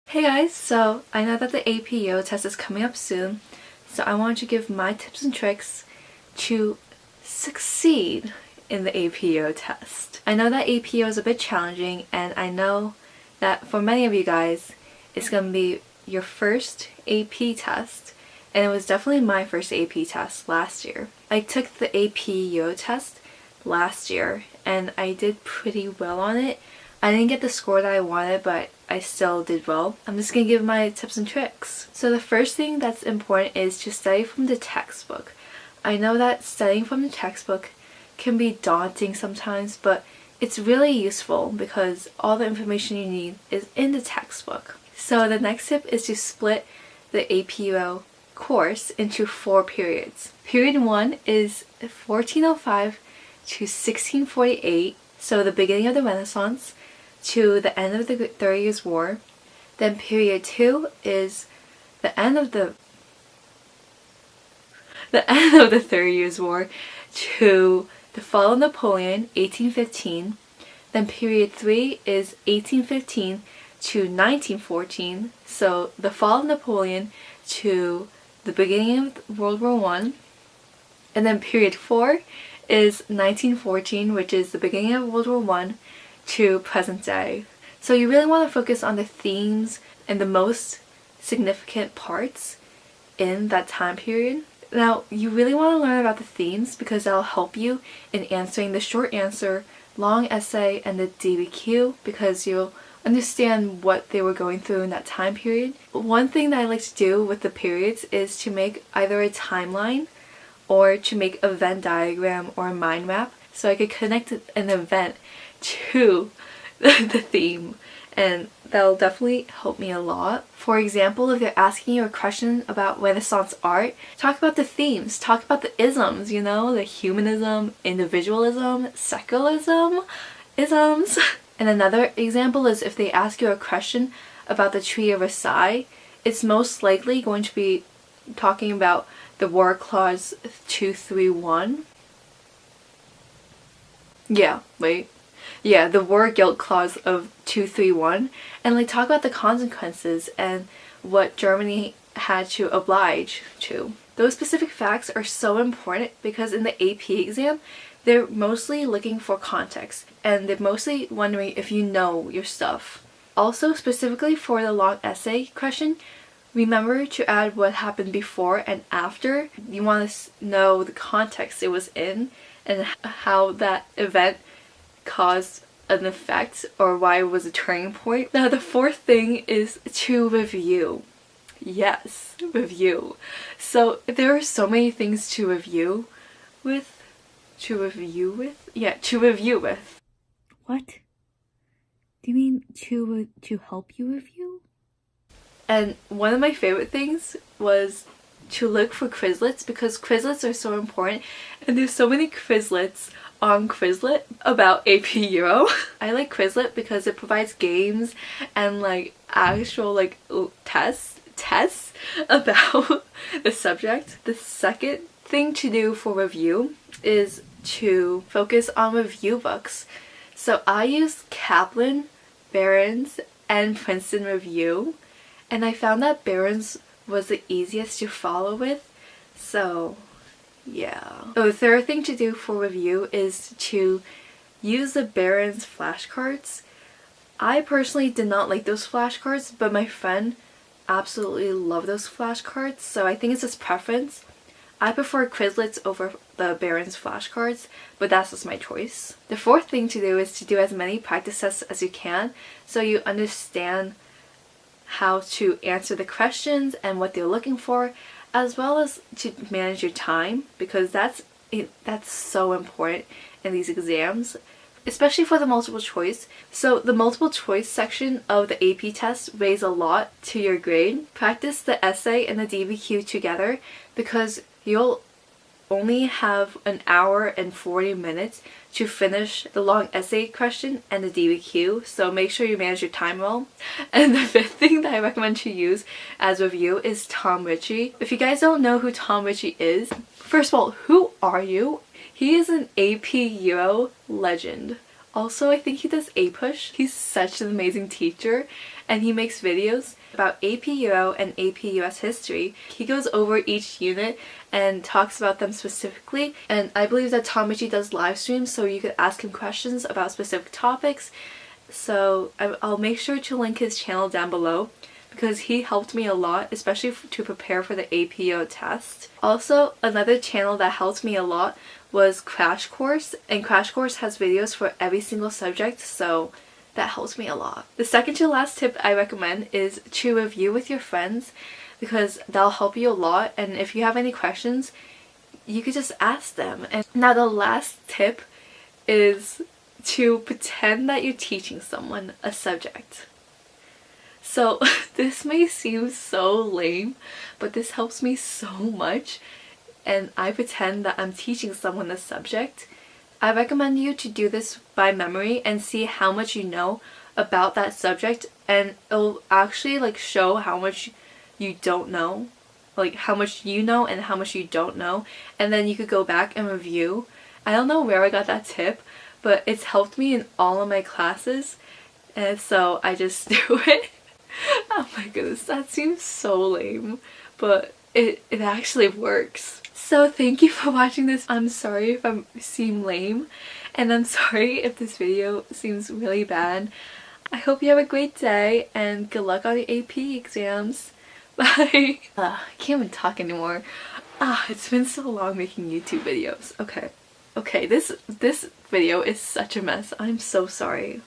Hey guys, so I know that the APO test is coming up soon, so I want to give my tips and tricks to succeed in the APO test. I know that APO is a bit challenging, and I know that for many of you guys, it's going to be your first AP test, and it was definitely my first AP test last year. I took the APO test last year, and I did pretty well on it. I didn't get the score that I wanted, but I still did well. I'm just gonna give my tips and tricks. So the first thing that's important is to study from the textbook. I know that studying from the textbook can be daunting sometimes, but it's really useful because all the information you need is in the textbook. So the next tip is to split the APO course into 4 periods. Period 1 is 1405 to 1648, so the beginning of the Renaissance to the end of the 30 Years' War. Then period 2 is the end of the 30 Years' War to the fall of Napoleon, 1815. Then period 3 is 1815 to 1914, so the fall of Napoleon to the beginning of World War I. And then period 4 is 1914, which is the beginning of World War I to present day. So you really want to focus on the themes and the most significant parts in that time period. Now, you really want to learn about the themes because that'll help you in answering the short answer, long essay, and the DBQ because you'll understand what they were going through in that time period. One thing that I like to do with the periods is to make either a timeline or to make a Venn diagram or a mind map so I could connect an event to the theme, and that'll definitely help me a lot. For example, if they're asking you a question about Renaissance art, talk about the themes, talk about the isms, you know, the humanism, individualism, secularism, isms. And another example is if they ask you a question about the Treaty of Versailles, it's most likely going to be talking about the War Clause 231. The War Guilt Clause of 231, and like talk about the consequences and what Germany had to oblige to. Those specific facts are so important because in the AP exam, they're mostly looking for context and they're mostly wondering if you know your stuff. Also, specifically for the long essay question, remember to add what happened before and after. You want to know the context it was in and how that event caused an effect or why it was a turning point. Now the fourth thing is to review. Yes, review. So there are so many things to review with. What? Do you mean to help you review? And one of my favorite things was to look for Quizlets because Quizlets are so important, and there's so many Quizlets on Quizlet about AP Euro. I like Quizlet because it provides games and like actual like tests about the subject. The second thing to do for review is to focus on review books. So I use Kaplan, Barron's, and Princeton Review, and I found that Barron's was the easiest to follow with, so yeah. The third thing to do for review is to use the Barron's flashcards. I personally did not like those flashcards, but my friend absolutely loved those flashcards, so I think it's just preference. I prefer Quizlets over the Barron's flashcards, but that's just my choice. The fourth thing to do is to do as many practice tests as you can so you understand how to answer the questions and what they're looking for, as well as to manage your time because that's so important in these exams, especially for the multiple choice. So the multiple choice section of the AP test weighs a lot to your grade. Practice the essay and the DBQ together because you'll only have an hour and 40 minutes to finish the long essay question and the DBQ, so make sure you manage your time well. And the fifth thing that I recommend to use as review is Tom Ritchie. If you guys don't know who Tom Ritchie is, first of all, who are you? He is an AP Euro legend. Also, I think he does APUSH. He's such an amazing teacher, and he makes videos about AP Euro and AP US history. He goes over each unit and talks about them specifically, and I believe that Tomichi does live streams so you could ask him questions about specific topics. So I'll make sure to link his channel down below because he helped me a lot, especially to prepare for the APO test. Also, another channel that helped me a lot was Crash Course, and Crash Course has videos for every single subject, so that helps me a lot. The second to last tip I recommend is to review with your friends because that'll help you a lot, and if you have any questions, you could just ask them. And now the last tip is to pretend that you're teaching someone a subject. So this may seem so lame, but this helps me so much, and I pretend that I'm teaching someone a subject. I recommend you to do this by memory and see how much you know about that subject, and it'll actually like show how much you don't know, like how much you know and how much you don't know, and then you could go back and review. I don't know where I got that tip, but it's helped me in all of my classes, and so I just do it. Oh my goodness, that seems so lame, but it actually works. So thank you for watching this. I'm sorry if I seem lame, and I'm sorry if this video seems really bad. I hope you have a great day, and good luck on the AP exams. Bye! I can't even talk anymore. It's been so long making YouTube videos. Okay, this video is such a mess. I'm so sorry.